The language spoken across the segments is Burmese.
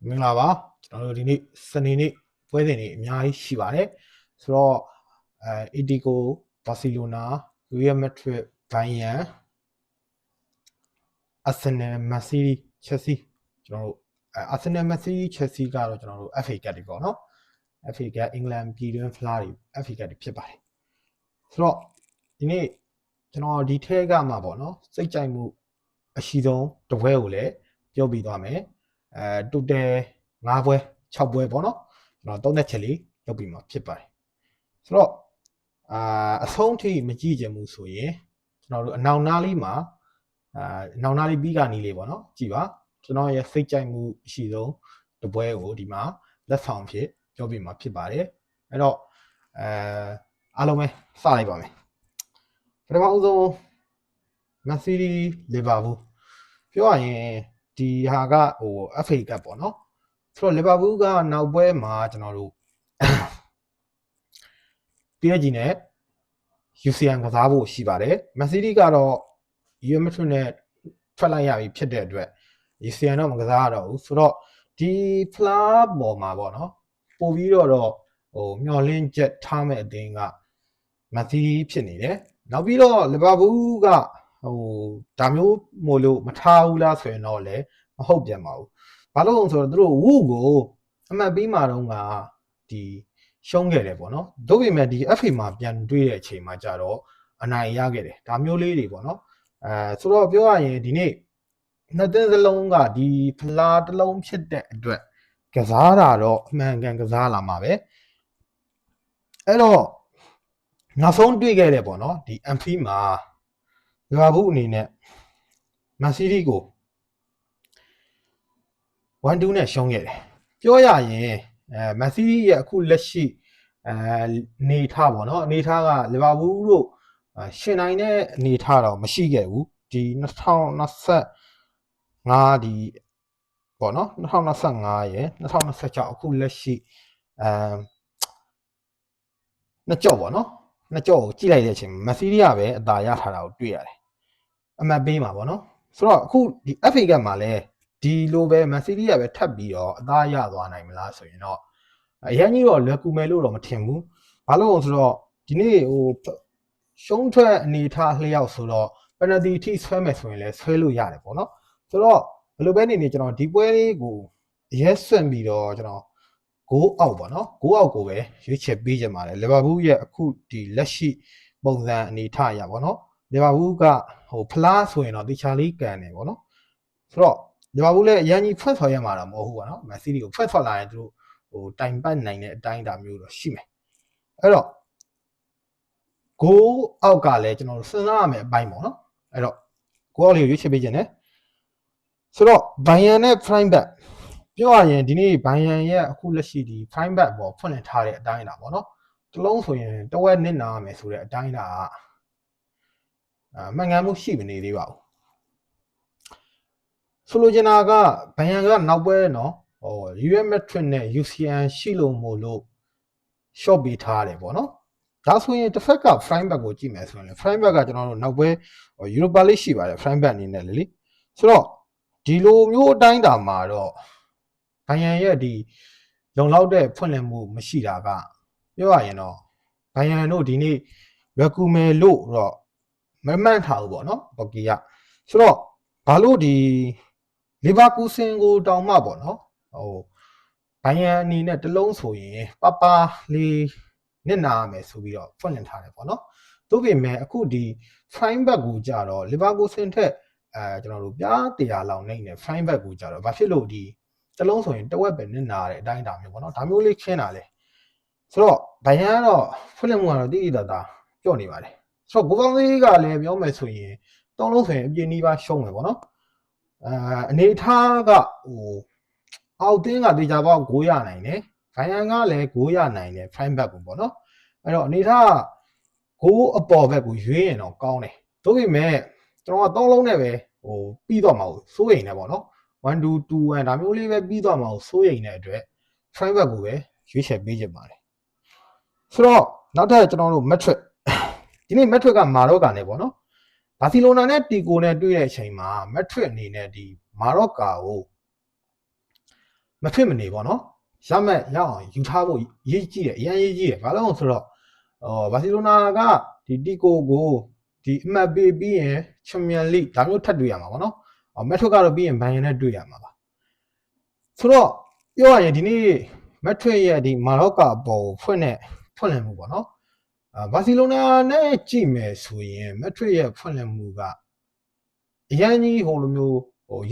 မင်္ဂလာပါကျွန်တော်တို့ဒီနေ့စနေနေ့ပွဲစဉ်တွေအများကြီးရှိပါတယ်ဆိုတော့အီတီကိုဘာစီလိုနာရီယယ်မက်ဒရစ်ဘိုင်ယန်အာဆင်နယ်မန်စီးတီးချက်စီကျွန်တော်တို့အာဆင်နယ်မန်စီးတီးချက်စီကတော့ကျွန်တော်တို့ FA ကတ်တွေပေါ့နော် FA ကတ်အင်္ဂလန်ပြည်တွင်းဖလားတွေ FA ကတ်တွေဖြစ်ပါတယ်ဆိုတော့ဒီနေ့ကျွန်တော်ဒီထဲကမှာပေါ့နော်စိတ်ကြိုက်မှုအရှိဆုံးတစ်ပွဲကိုလည်းပြောပြသွားမယ်တိုတယ်5ပွဲ6ပွဲပေါ့နော်ကျွန်တော်သုံးသက်ချက်လေးလုပ်ပြီးမှဖြစ်ပါတယ်ဆိုတော့အဆုံးထိမကြည့်ကြဘူးဆိုရင်ကျွန်တော်တို့အနောက်နားလေးမှာအနောက်နားလေးပြီးကနေလေးပေါ့နော်ကြည့်ပါကျွန်တော်ရဲ့စိတ်ကြိုက်မှုအရှိဆုံးတစ်ပွဲကိုဒီမှာလက်ဆောင်ဖြစ်ပြောပြမှာဖြစ်ပါတယ်အဲ့တော့အားလုံးပဲစလိုက်ပါမယ်ပထမဦးဆုံးမန်စီးတီးလီဗာပူးပြောရရင်ဒီဟာကFA ကတ်ပေါ့နော်ဆိုတော့လီဗာပူးကနောက်ပွဲမှာကျွန်တော်တို့ PSG နဲ့ UCL ကစားဖို့ရှိပါတယ်မန်စီးတီးကတော့ Real Madrid နဲ့ထွက်လိုက်ရပြီဖြစ်တဲ့အတွက် UCL တော့မကစားရတော့ဘူးဆိုတော့ဒီဖလားပေါ်မှာပေါ့နော်ပို့ပြီးတော့မျော်လင့်ချက်ထားမဲ့အသင်းကမန်စီးတီးဖြစ်နေတယ်နောက်ပြီးတော့လီဗာပူးကဒါမျိုးမို့လို့မထားဘူးလားဆိုရင်တော့လည်းမဟုတ်ပြန်ပါဘူးဘာလို့လဲဆိုတော့သူတို့ဝူကိုအမှတ်ပေးမှာတော့ကဒီရှုံးခဲ့တယ်ပေါ့နော်တို့ပေမဲ့ဒီ FA မှာပြန်တွေးတဲ့အချိန်မှာကြတော့အနိုင်ရခဲ့တယ်ဒါမျိုးလေးတွေပေါ့နော်ဆိုတော့ပြောရရင်ဒီနေ့နှစ်သင်းစလုံးကဒီဖလားတစ်လုံးဖြစ်တဲ့အတွက်ကစားတာတော့အမှန်ကန်ကစားလာမှာပဲအဲ့တော့နောက်ဆုံးတွေ့ခဲ့တယ်ပေါ့နော်ဒီ MP မှာလီဗာပူးအနေနဲ့မန်စီးတီးကို 1-2 နဲ့ရှုံးခဲ့တယ်ပြောရရင်မန်စီးတီးရဲ့အခုလက်ရှိအနေထားပေါ့နော်အနေထားကလီဗာပူးတို့ရှင်နိုင်တဲ့အနေထားတော့မရှိခဲ့ဘူးဒီ2025ဒီပေါ့နော်2025ရယ်2026အခုလက်ရှိနှစ်ကြော့ပေါ့နော်နှစ်ကြော့ကိုကြည့်လိုက်တဲ့အချိန်မှာမန်စီးတီးကပဲအသာရထားတာကိုတွေ့ရတယ်အမှတ်ပေးမှာပေါ့နော်ဆိုတော့အခုဒီ FA ကမှာလဲဒီလိုပဲမန်စီးတီးကပဲထပ်ပြီးတော့အသာရသွားနိုင်မလားဆိုရင်တော့အရင်ကြီးတော့လွယ်ကူမယ်လို့တော့မထင်ဘူးဘာလို့လဲဆိုတော့ဒီနေ့ရှုံးထွက်အနေထားလျှောက်ဆိုတော့ penalty ထိဆွဲမယ်ဆိုရင်လည်းဆွဲလို့ရတယ်ပေါ့နော်ဆိုတော့ဘယ်လိုပဲနေနေကျွန်တော်ဒီပွဲလေးကိုရဲဆွန့်ပြီးတော့ကျွန်တော်goal out ပေါ့နော်goal out ကိုပဲရွေးချယ်ပေးကြပါလေလီဗာပူးရဲ့အခုဒီလက်ရှိပုံစံအနေထားရပေါ့နော်လီဗာပူးကဖလားဆိုရင်တော့တခြားလေးကန်တယ်ပေါ့နော်ဆိုတော့လီဗာပူးလည်းအရင်ကြီးဖွင့်ဆော်ရမှာတော့မဟုတ်ဘူးပေါ့နော်မန်စီးတီးကိုဖွင့်ဆော်လာရင်သူတို့တိုင်ပတ်နိုင်တဲ့အတိုင်းအတာမျိုးတော့ရှိမယ်အဲ့တော့ goal out ကလည်းကျွန်တော်တို့စဉ်းစားရမယ်အပိုင်းပေါ့နော်အဲ့တော့ goal out လေးကိုရွေးချယ်ပေးခြင်းနဲ့ဆိုတော့ဘိုင်ယန်နဲ့ prime back ပြောရရင်ဒီနေ့ဘိုင်ယန်ရဲ့အခုလက်ရှိဒီ prime back ပေါ်ဖွင့်လှစ်ထားတဲ့အတိုင်းအတာပေါ့နော်တလုံးဆိုရင်တဝက်နစ်နာရမယ်ဆိုတဲ့အတိုင်းအတာမှန်ကန်မှုရှိမနေသေးပါဘူးဆိုလိုချင်တာကဘိုင်ယန်ကနောက်ပွဲနော်Real Madrid နဲ့ UCL ရှိလို့မို့လို့ short ပေးထားတယ်ပေါ့နော်ဒါဆိုရင်တစ်ဖက်က prime back ကိုကြည့်မယ်ဆိုရင် prime back ကကျွန်တော်တို့နောက်ပွဲ Europa League ရှိပါတယ် prime back အနေနဲ့လေဆိုတော့ဒီလိုမျိုးအတိုင်းတာမှာတော့ဘိုင်ယန်ရဲ့ဒီလုံလောက်တဲ့ဖွင့်လှစ်မှုမရှိတာကပြောရရင်တော့ဘိုင်ယန်တို့ဒီနေ့လွယ်ကူမယ်လို့တော့မမှန်ထားဘူးပေါ့နော်ဘော်ကီကဆိုတော့ဘာလို့ဒီလီဗာပူးစင်ကိုတောင်မှပေါ့နော်ဘိုင်ယန်အနေနဲ့တလုံးဆိုရင်ပလေးနစ်နာရမယ်ဆိုပြီးတော့ဖွင့်လှစ်ထားတယ်ပေါ့နော်သို့ပေမဲ့အခုဒီ prime back ကိုကြတော့လီဗာပူးစင်ထက်ကျွန်တော်တို့ပြား100လောက်နိုင်နေ prime back ကိုကြတော့ဘာဖြစ်လို့ဒီတလုံးဆိုရင်တဝက်ပဲနစ်နာတဲ့အတိုင်းအတာမျိုးပေါ့နော်ဒါမျိုးလေးခင်းတာလေဆိုတော့ဘိုင်ယန်ကတော့ဖွင့်လှစ်မှုကတော့တိတိတသာကြော့နေပါတယ်ဆိုတော့ကိုကောင်းသေးကလည်းပြောမယ်ဆိုရင်သုံးလုံးဆိုရင်အပြည့်နီးပါးရှုံးမယ်ပေါ့နော်အနေထားကအောက်တင်းကတေချာပေါက်9ရနိုင်တယ်ဘိုင်ယန်ကလည်း9ရနိုင်တယ် prime back ကိုပေါ့နော်အဲ့တော့အနေထား9အပေါ်ဘက်ကိုရွေးရင်တော့ကောင်းတယ်သို့ပေမဲ့ကျွန်တော်က3လုံးနဲ့ပဲပြီးတော့မှာစိုးရိမ်နေပေါ့နော်1-2-2-1ဒါမျိုးလေးပဲပြီးတော့မှာစိုးရိမ်တဲ့အတွက် prime back ကိုပဲရွေးချယ်ပေးချင်ပါတယ်ဆိုတော့နောက်ထပ်ကျွန်တော်တို့ metric ဒီနေ့ metric ကမာရော့ကာနဲ့ပေါ့နော်ဘာစီလိုနာနဲ့တီကိုနဲ့တွေ့တဲ့အချိန်မှာ metric အနေနဲ့ဒီမာရော့ကာကို မဖြစ်မနေပေါ့နော်ရမဲ့ရအောင်ယူထားဖို့ရေးကြည့်တယ်အရင်ရေးကြည့်တယ်ဘာလို့လဲဆိုတော့ဘာစီလိုနာကဒီတီကိုကိုဒီအမှတ်ပေးပြီးရင်ချန်ပီယံလိဒါမျိုးထပ်တွေ့ရမှာပေါ့နော်မက်ထရစ်ကတော့ပြီးရင်ဘန်ယန်နဲ့တွေ့ရမှာပါဆိုတော့ပြောရရင်ဒီနေ့မက်ထရစ်ရဲ့ဒီမာရော့ကာပေါ်ဖွင့်လည်မှုပေါ့နော်ဘာစီလိုနာနဲ့ကြည့်မယ်ဆိုရင်မက်ထရစ်ရဲ့ဖွင့်လည်မှုကအရင်ကြီးဟိုလိုမျိုး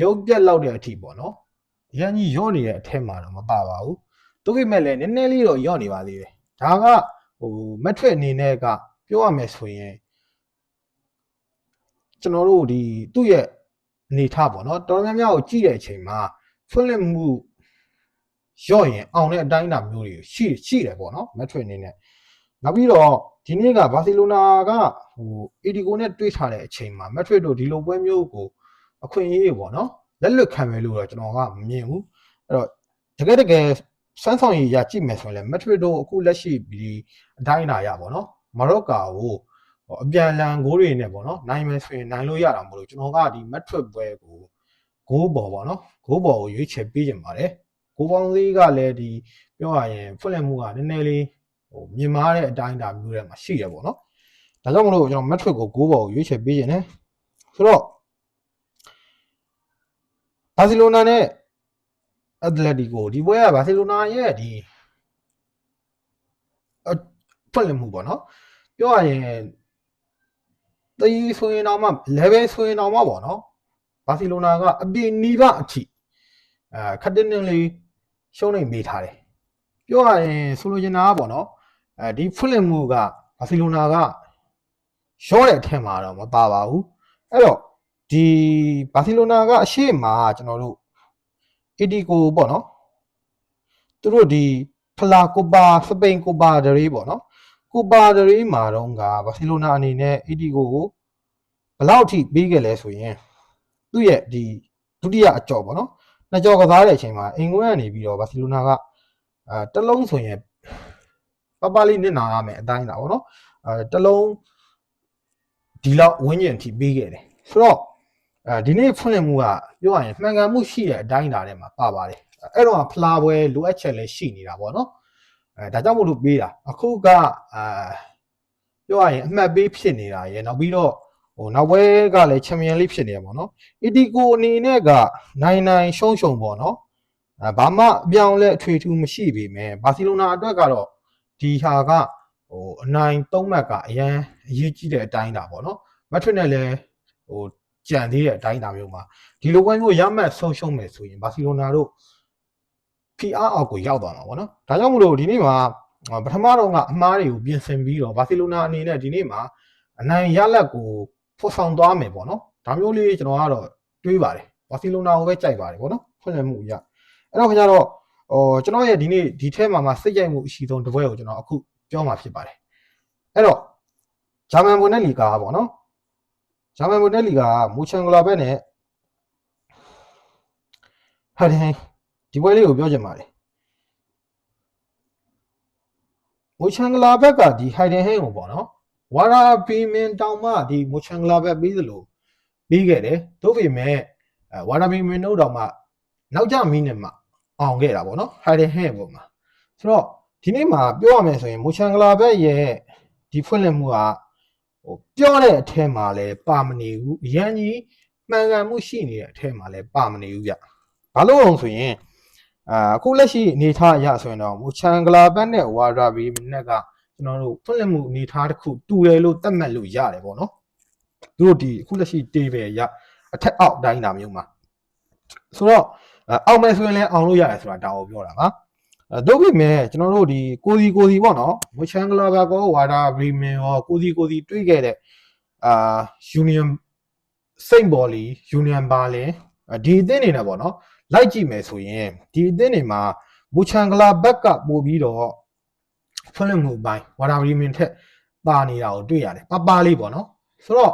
ရုပ်ပြက်လောက်တဲ့အထိပေါ့နော်အရင်ကြီးရော့နေတဲ့အထက်မှာတော့မပါပါဘူးတိုးပေမဲ့လည်းနည်းနည်းလေးတော့ရော့နေပါသေးတယ်ဒါကမက်ထရစ်အနေနဲ့ကပြောရမယ်ဆိုရင်ကျွန်တော်တို့ဒီသူ့ရဲ့အနေထားပေါ့နော်တော်တော်များများကိုကြည့်တဲ့အချိန်မှာဖွင့်လည်မှုရော့ရင်အောင်တဲ့အတိုင်းအတာမျိုးတွေရှိတယ်ပေါ့နော်မက်ထရစ်အနေနဲ့နောက်ပြီးတော့ဒီနေ့ကဘာစီလိုနာကအီဒီကိုနဲ့တွေ့ထားတဲ့အချိန်မှာမက်ထရစ်တို့ဒီလိုပွဲမျိုးကိုအခွင့်အရေးပေါ့နော်လက်လွတ်ခံမယ်လို့တော့ကျွန်တော်ကမမြင်ဘူးအဲ့တော့တကယ်စမ်းဆောင်ရည်ရကြည့်မယ်ဆိုရင်လည်းမက်ထရစ်တို့အခုလက်ရှိဒီအတိုင်းအတာရပေါ့နော်မာရော့ကာကိုအပြန်လန်ဂိုးတွေနဲ့ပေါ့နော်နိုင်မယ်ဆိုရင်နိုင်လို့ရတာမလို့ကျွန်တော်ကဒီမက်ထရစ်ပွဲကိုဂိုးပေါ်ပေါ့နော်ဂိုးပေါ်ကိုရွေးချယ်ပေးခြင်းပါတယ်ဂိုးပေါင်းလေးကလည်းဒီပြောရရင်ဖွင့်လည်မှုကနည်းနည်းလေးမြင်မာတဲ့အတိုင်းအတာမျိုးတွေမှာရှိရပေါ့နော်ဒါကြောင့်မလို့ကျွန်တော်မက်ထရစ်ကိုဂိုးပေါ်ကိုရွေးချယ်ပေးခြင်းနဲ့ဆိုတော့ဘာစီလိုနာနဲ့အက်တလက်တီကိုဒီပွဲကဘာစီလိုနာရဲ့ဒီဖွင့်လည်မှုပေါ့နော်ပြောရရင်တီးဆိုရင်တော့မှ level ဆိုရင်တော့မှပေါ့နော်ဘာစီလိုနာကအပြင်နီးပါအထိခက်တင်းတင်းလေးရှုံးနေမိထားတယ်ပြောရရင်ဆိုလိုချင်တာကပေါ့နော်ဒီဖွင့်လည်မှုကဘာစီလိုနာကရော့တဲ့အထက်မှာတော့မပါပါဘူးအဲ့တော့ဒီဘာစီလိုနာကအရှိမကျွန်တော်တို့အီဒီကိုပေါ့နော်သူတို့ဒီဖလာကိုပါစပိန်ကိုပါဒရေးပေါ့နော်ကိုပါဒရေးမှာတော့ကဘာစီလိုနာအနေနဲ့အီဒီကိုဘယ်လောက်ထိပြီးခဲ့လဲဆိုရင်သူ့ရဲ့ဒီဒုတိယအကြော်ပေါ့နော်နှစ်ကြော်ကစားတဲ့အချိန်မှာအင်ကွန်းကနေပြီးတော့ဘာစီလိုနာကတလုံးဆိုရင်ပလေးနစ်နာရမယ်အတိုင်းတာပေါ့နော်တလုံးဒီလောက်ဝင်းကျင်ထိပြီးခဲ့တယ်ဆိုတော့ဒီနေ့ဖွင့်လည်မှုကပြောရရင်မှန်ကန်မှုရှိတဲ့အတိုင်းတာထဲမှာပါပါတယ်အဲ့တော့ဖလာပွဲလိုအပ်ချက်လည်းရှိနေတာပေါ့နော်ဒါကြောင့်မို့လို့ပေးတာအခုကပြောရရင်အမှတ်ပေးဖြစ်နေတာရယ်နောက်ပြီးတော့နောက်ပွဲကလည်းချန်ပီယံလိဖြစ်နေရပါတော့အီတီကိုအနေနဲ့ကနိုင်ရှုံးပေါ့နော်ဘာမှအပြောင်းလဲအထွေထူးမရှိပေမဲ့ဘာစီလိုနာအတွက်ကတော့ဒီဟာကအနိုင်၃မှတ်ကအရင်အရေးကြီးတဲ့အတိုင်းတာပေါ့နော်မက်ထရစ်နဲ့လည်းကြံသေးတဲ့အတိုင်းတာမျိုးမှာဒီလိုပွဲမျိုးရမှတ်ဆုံးရှုံးမယ်ဆိုရင်ဘာစီလိုနာတို့PRအောက်ကိုရောက်သွားမှာပေါ့နော်ဒါကြောင့်မို့လို့ဒီနေ့မှာပထမတော့ကအမှားတွေကိုပြင်ဆင်ပြီးတော့ဘာစီလိုနာအနေနဲ့ဒီနေ့မှာအနိုင်ရလက်ကိုဖော်ဆောင်သွားမယ်ပေါ့နော်ဒါမျိုးလေးကျွန်တော်ကတော့တွေးပါတယ်ဘာစီလိုနာကိုပဲကြိုက်ပါတယ်ပေါ့နော်ဖွင့်လည်မှုရအဲ့တော့ခင်ဗျားတော့ကျွန်တော်ရဲ့ဒီနေ့ဒီထဲမှာစိတ်ကြိုက်မှုအရှိဆုံးတစ်ပွဲကိုကျွန်တော်အခုပြောမှာဖြစ်ပါတယ်အဲ့တော့ဂျာမန်ဘွန်ဒက်လီဂါပေါ့နော်ဂျာမန်ဘွန်ဒက်လီဂါမူချန်ဂလာဘက်နဲ့ဟာဒီပွဲလေးကိုပြောချင်ပါတယ်မူချန်ဂလာဘက်ကဒီဟိုင်ဒန်ဟင်းကိုပေါ့နော်ဝါရာဘီမင်တောင်မှဒီမူချန်ဂလာဘက်ပြီးသလိုပြီးခဲ့တယ်သို့ပေမဲ့ဝါရာဘီမင်တို့တောင်မှနောက်ကျမိနစ်မှအောင်ခဲ့တာပေါ့နော်ဟိုင်ဒန်ဟင်းပုံမှာဆိုတော့ဒီနေ့မှာပြောရမယ်ဆိုရင်မူချန်ဂလာဘက်ရဲ့ဒီဖွင့်လှစ်မှုကပြောတဲ့အထက်မှာလည်းပါမနေဘူးအရန်ကြီးမှန်ကန်မှုရှိနေတဲ့အထက်မှာလည်းပါမနေဘူးဗျဘာလို့အောင်ဆိုရင်အခုလက်ရှိအနေထားအရဆိုရင်တော့မူချန်ဂလာဘက်နဲ့ဝါရာဘီနဲ့ကကျွန်တော်တို့ဖွင့်လှစ်မှုအနေထားတစ်ခုတူတယ်လို့သတ်မှတ်လို့ရတယ်ပေါ့နော်သူတို့ဒီအခုလက်ရှိ table ရအထက်အောက်တိုင်းတာမျိုးမှာဆိုတော့အောင်မယ်ဆိုရင်လည်းအောင်လို့ရတယ်ဆိုတာဒါကိုပြောတာပါတို့ပြီမဲ့ကျွန်တော်တို့ဒီကိုစီပေါ့နော်မူချန်ဂလာဘက်ကောဝါရာဘီမင်ရောကိုစီတွေးခဲ့တဲ့ယူနီယံစိန့်ဘော်လီယူနီယံဘာလင်ဒီအသင်းနေနဲ့ပေါ့နော်လိုက်ကြည့်မယ်ဆိုရင်ဒီအသင်းတွေမှာမူချန်ဂလာဘက်ကပို့ပြီးတော့ဖွင့်လှစ်မှုပိုင်းဝါရာဘီမင်ထက်ပါနေတာကိုတွေ့ရတယ်ပလေးပေါ့နော်ဆိုတော့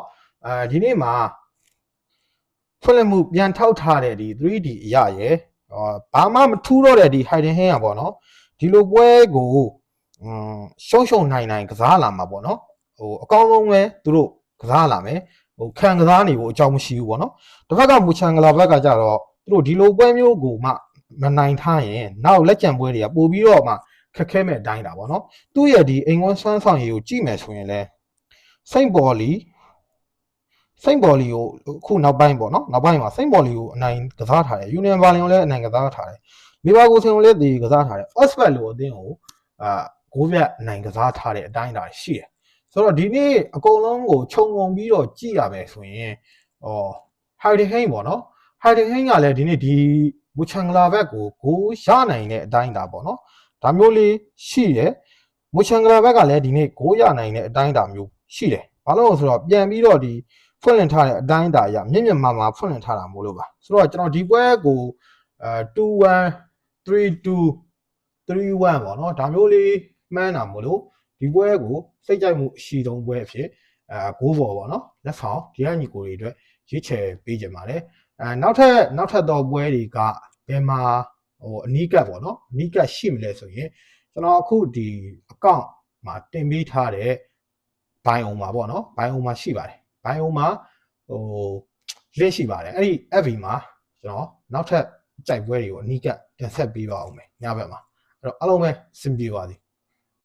ဒီနေ့မှာဖွင့်လှစ်မှုပြန်ထောက်ထားတဲ့ဒီ 3D အရာရယ်ဘာမှမထူးတော့တဲ့ဒီ hidden hand อ่ะပေါ့နော်ဒီလိုပွဲကိုရှုံနိုင်ကစားလာမှာပေါ့နော်အကောင်းဆုံးပဲသူတို့ကစားလာမယ်ခံကစားနေဖို့အကြောင်းမရှိဘူးပေါ့နော်တစ်ဖက်ကမူချန်ဂလာဘက်ကကြတော့သူတို့ဒီလိုပွဲမျိုးကိုမှ မနိုင်ထားရင်နောက်လက်ကြံပွဲတွေကပို့ပြီးတော့မှခက်ခဲမဲ့အတိုင်းတာပေါ့နော်သူ့ရဲ့ဒီအိမ်ဝန်ဆွမ်းဆောင်ရည်ကိုကြည့်မယ်ဆိုရင်လဲစိန့်ဘော်လီကိုအခုနောက်ပိုင်းပေါ့နော်နောက်ပိုင်းမှာစိန့်ဘော်လီကိုအနိုင်ကစားထားတယ်ယူနီယံဘာလင်ကိုလည်းအနိုင်ကစားထားတယ်လီဗာပူးဆင်ကိုလည်းဒီကစားထားတယ်အော့စ်ဘတ်လိုအသင်းကိုဂိုးပြတ်အနိုင်ကစားထားတဲ့အတိုင်းတာရှိတယ်ဆိုတော့ဒီနေ့အကုန်လုံးကိုခြုံငုံပြီးတော့ကြည့်ရမယ်ဆိုရင်ဟိုင်ဒင်ဟိန်းပေါ့နော်ဟိုင်ဒင်ဟိန်းကလည်းဒီနေ့ဒီမူချန်ဂလာဘက်ကိုဂိုးရနိုင်တဲ့အတိုင်းတာပေါ့နော်ဒါမျိုးလေးရှိတယ်မူချန်ဂလာဘက်ကလည်းဒီနေ့ဂိုးရနိုင်တဲ့အတိုင်းတာမျိုးရှိတယ်ဘာလို့လဲဆိုတော့ပြန်ပြီးတော့ဒီဖွင့်လင့်ထားတဲ့အတိုင်းအတာအရမြင့်မြတ်မာဖွင့်လင့်ထားတာမို့လို့ပါဆိုတော့ကျွန်တော်ဒီပွဲကို2-1 3-2 3-1ပေါ့နော်ဒါမျိုးလေးမှန်းတာမို့လို့ဒီပွဲကိုစိတ်ကြိုက်မှုအရှိဆုံးပွဲအဖြစ်ဂိုးပေါ်ပေါ့နော်လက်ဆောင်ဒီကညီကိုတွေအတွက်ရွေးချယ်ပေးကြပါတယ်နောက်ထပ်သောပွဲတွေကဘယ်မှာအနီးကပ်ပေါ့နော်အနီးကပ်ရှိမလဲဆိုရင်ကျွန်တော်အခုဒီအကောင့်မှာတင်ပေးထားတဲ့ဘိုင်အောင်မှာပေါ့နော်ဘိုင်အောင်မှာရှိပါတယ်ဘိုင်အောင်မှာlink ရှိပါတယ်အဲ့ဒီ FB မှာကျွန်တော်နောက်ထပ်ကြိုက်ပွဲတွေကိုအနီးကပ်တင်ဆက်ပေးပါအောင်မယ်ညဘက်မှာအဲ့တော့အားလုံးပဲစင်ပြေပါသည်